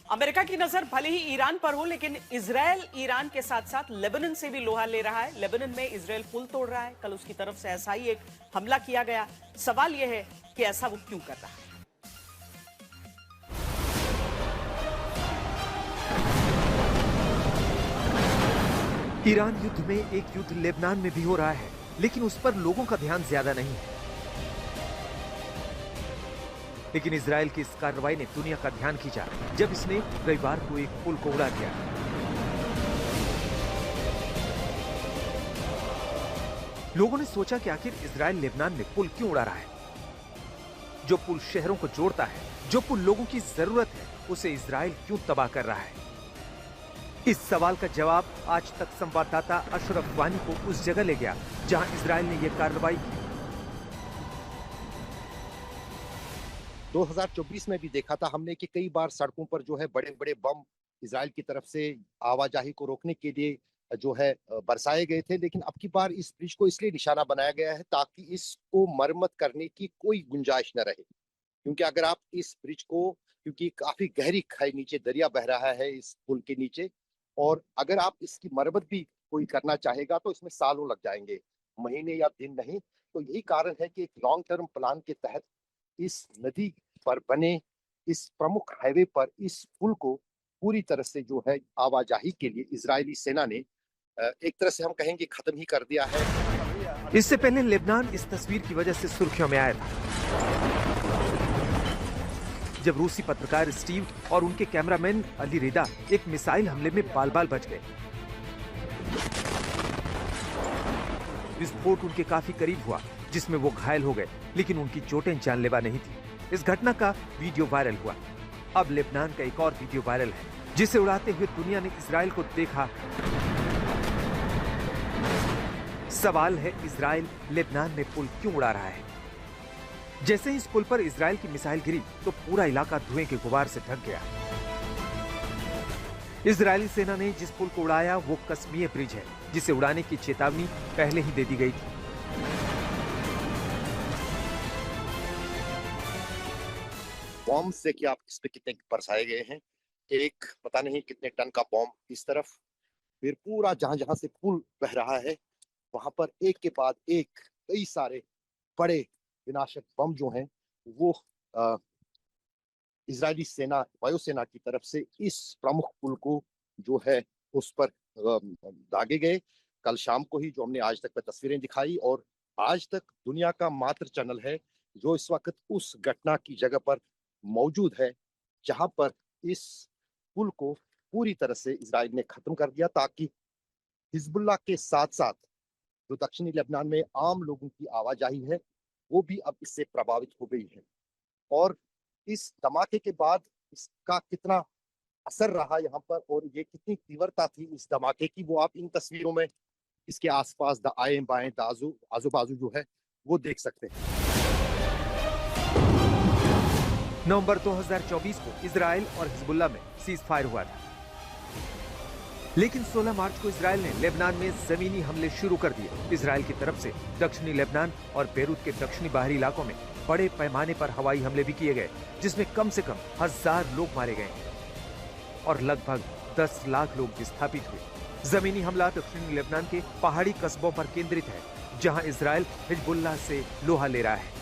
America की नजर भले ही ईरान पर हो, लेकिन इजराइल ईरान के साथ साथ लेबनान से भी लोहा ले रहा है। लेबनान में इजराइल पुल तोड़ रहा है। कल उसकी तरफ से ऐसा ही एक हमला किया गया। सवाल यह है कि ऐसा वो क्यों कर रहा है। ईरान युद्ध में एक युद्ध लेबनान में भी हो रहा है, लेकिन उस पर लोगों का ध्यान ज्यादा नहीं है। लेकिन इजराइल की इस कार्रवाई ने दुनिया का ध्यान खींचा जब इसने रविवार को एक पुल को उड़ा दिया। लोगों ने सोचा कि आखिर इजराइल लेबनान में पुल क्यों उड़ा रहा है। जो पुल शहरों को जोड़ता है, जो पुल लोगों की जरूरत है, उसे इजराइल क्यों तबाह कर रहा है। इस सवाल का जवाब आज तक संवाददाता अशरफ वानी को उस जगह ले गया जहां इजराइल ने यह कार्रवाई की। 2024 में भी देखा था हमने कि कई बार सड़कों पर जो है बड़े बड़े बम इजराइल की तरफ से आवाजाही को रोकने के लिए जो है बरसाए गए थे। लेकिन अब की बार इस ब्रिज को इसलिए निशाना बनाया गया है ताकि इसको मरम्मत करने की कोई गुंजाइश न रहे। क्योंकि अगर आप इस ब्रिज को, क्योंकि काफी गहरी खाई नीचे दरिया बह रहा है इस पुल के नीचे, और अगर आप इसकी मरम्मत भी कोई करना चाहेगा तो इसमें सालों लग जाएंगे, महीने या दिन नहीं। तो यही कारण है कि एक लॉन्ग टर्म प्लान के तहत इस नदी पर बने इस प्रमुख हाईवे पर इस पुल को पूरी तरह से जो है आवाजाही के लिए इजरायली सेना ने एक तरह से हम कहेंगे खत्म ही कर दिया है। इससे पहले लेबनान इस तस्वीर की वजह से सुर्खियों में आया था, जब रूसी पत्रकार स्टीव और उनके कैमरामैन अली रिदा एक मिसाइल हमले में बाल बाल बच गए। विस्फोट उनके काफी करीब हुआ, जिसमें वो घायल हो गए, लेकिन उनकी चोटें जानलेवा नहीं थी। इस घटना का वीडियो वायरल हुआ। अब लेबनान का एक और वीडियो वायरल है, जिसे उड़ाते हुए दुनिया ने इजराइल को देखा। सवाल है, इजराइल लेबनान में पुल क्यों उड़ा रहा है। जैसे ही इस पुल पर इजराइल की मिसाइल गिरी तो पूरा इलाका धुएं के गुबार से ढक गया। इजरायली सेना ने जिस पुल को उड़ाया वो कस्मिये ब्रिज है, जिसे उड़ाने की चेतावनी पहले ही दे दी गई थी। बॉम्ब से कि आप इस पे कितने बरसाए गए हैं, एक पता नहीं कितने टन का बॉम्ब इस तरफ, फिर पूरा जहां जहां से पुल बह रहा है वहां पर एक के बाद एक कई सारे बड़े विनाशक बम जो हैं वो इजरायली सेना, वायुसेना की तरफ से इस प्रमुख पुल को जो है उस पर दागे गए। कल शाम को ही जो हमने आज तक पे तस्वीरें दिखाई, और आज तक दुनिया का मात्र चैनल है जो इस वक्त उस घटना की जगह पर मौजूद है जहां पर इस पुल को पूरी तरह से इजराइल ने खत्म कर दिया, ताकि हिजबुल्लाह के साथ साथ जो दक्षिणी लेबनान में आम लोगों की आवाजाही है वो भी अब इससे प्रभावित हो गई है। और इस धमाके के बाद इसका कितना असर रहा यहाँ पर और ये कितनी तीव्रता थी इस धमाके की, वो आप इन तस्वीरों में इसके आसपास दाएं बाएं आजू बाजू जो है वो देख सकते हैं। नवंबर 2024 को इजराइल और हिजबुल्लाह में सीज फायर हुआ था, लेकिन 16 मार्च को इजराइल ने लेबनान में जमीनी हमले शुरू कर दिए। इजराइल की तरफ से दक्षिणी लेबनान और बेरूत के दक्षिणी बाहरी इलाकों में बड़े पैमाने पर हवाई हमले भी किए गए, जिसमें कम से कम 1000 लोग मारे गए और लगभग 10 लाख लोग विस्थापित हुए। जमीनी हमला दक्षिणी लेबनान के पहाड़ी कस्बों पर केंद्रित है, जहां इजराइल हिजबुल्लाह से लोहा ले रहा है।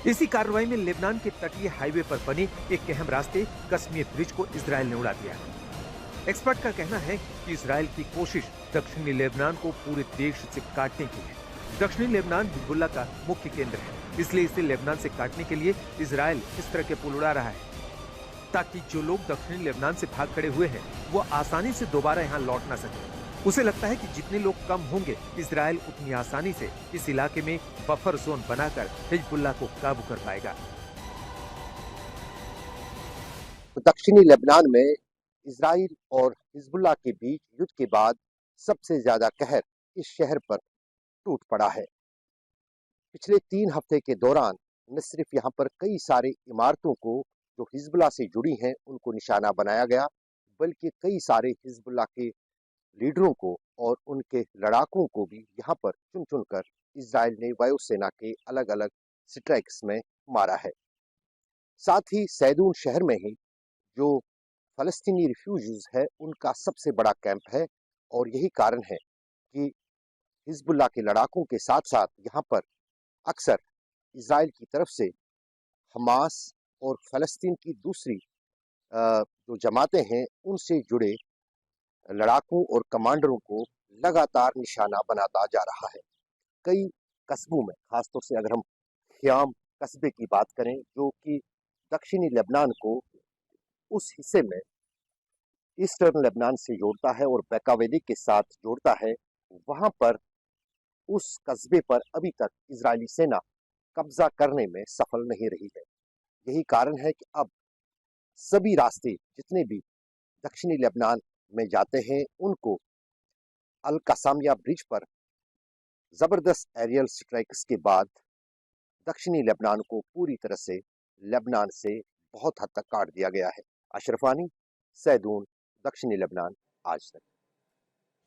इसी कार्रवाई में लेबनान के तटीय हाईवे पर बने एक अहम रास्ते कस्मिये ब्रिज को इजराइल ने उड़ा दिया। एक्सपर्ट का कहना है कि इजराइल की कोशिश दक्षिणी लेबनान को पूरे देश से काटने की है। दक्षिणी लेबनान हिजबुल्लाह का मुख्य केंद्र है, इसलिए इसे लेबनान से काटने के लिए इजराइल इस तरह के पुल उड़ा रहा है, ताकि जो लोग दक्षिणी लेबनान से भाग खड़े हुए हैं वो आसानी से दोबारा यहाँ लौट ना सके। उसे लगता है कि जितने लोग कम होंगे, इजराइल उतनी आसानी से इस इलाके में बफर जोन बनाकर हिजबुल्लाह को काबू कर पाएगा। दक्षिणी लेबनान में इजराइल और हिजबुल्लाह के बीच युद्ध के बाद सबसे ज्यादा कहर इस शहर पर टूट पड़ा है। पिछले 3 हफ्ते के दौरान न सिर्फ यहाँ पर कई सारी इमारतों को जो हिजबुल्लाह से जुड़ी हैं उनको निशाना बनाया गया, बल्कि कई सारे हिजबुल्लाह के लीडरों को और उनके लड़ाकों को भी यहाँ पर चुन चुन कर इजराइल ने वायुसेना के अलग अलग स्ट्राइक्स में मारा है। साथ ही सैदून शहर में ही जो फ़लस्तीनी रिफ्यूजीज़ है उनका सबसे बड़ा कैंप है और यही कारण है कि हिज़्बुल्लाह के लड़ाकों के साथ-साथ यहाँ पर अक्सर इज़राइल की तरफ से हमास और फ़लस्तीन की दूसरी जो जमातें हैं उनसे जुड़े लड़ाकों और कमांडरों को लगातार निशाना बनाता जा रहा है। कई कस्बों में, खासतौर से अगर हम ख़ियाम कस्बे की बात करें जो कि दक्षिणी लेबनान को उस हिस्से में ईस्टर्न लेबनान से जोड़ता है और बेका वैली के साथ जोड़ता है, वहाँ पर उस कस्बे पर अभी तक इजरायली सेना कब्जा करने में सफल नहीं रही है। यही कारण है कि अब सभी रास्ते जितने भी दक्षिणी लेबनान में जाते हैं उनको अल कसामिया ब्रिज पर जबरदस्त एरियल स्ट्राइक्स के बाद दक्षिणी लेबनान को पूरी तरह से लेबनान से बहुत हद तक काट दिया गया है। अशरफानी, सैदून, दक्षिणी लेबनान, आज तक।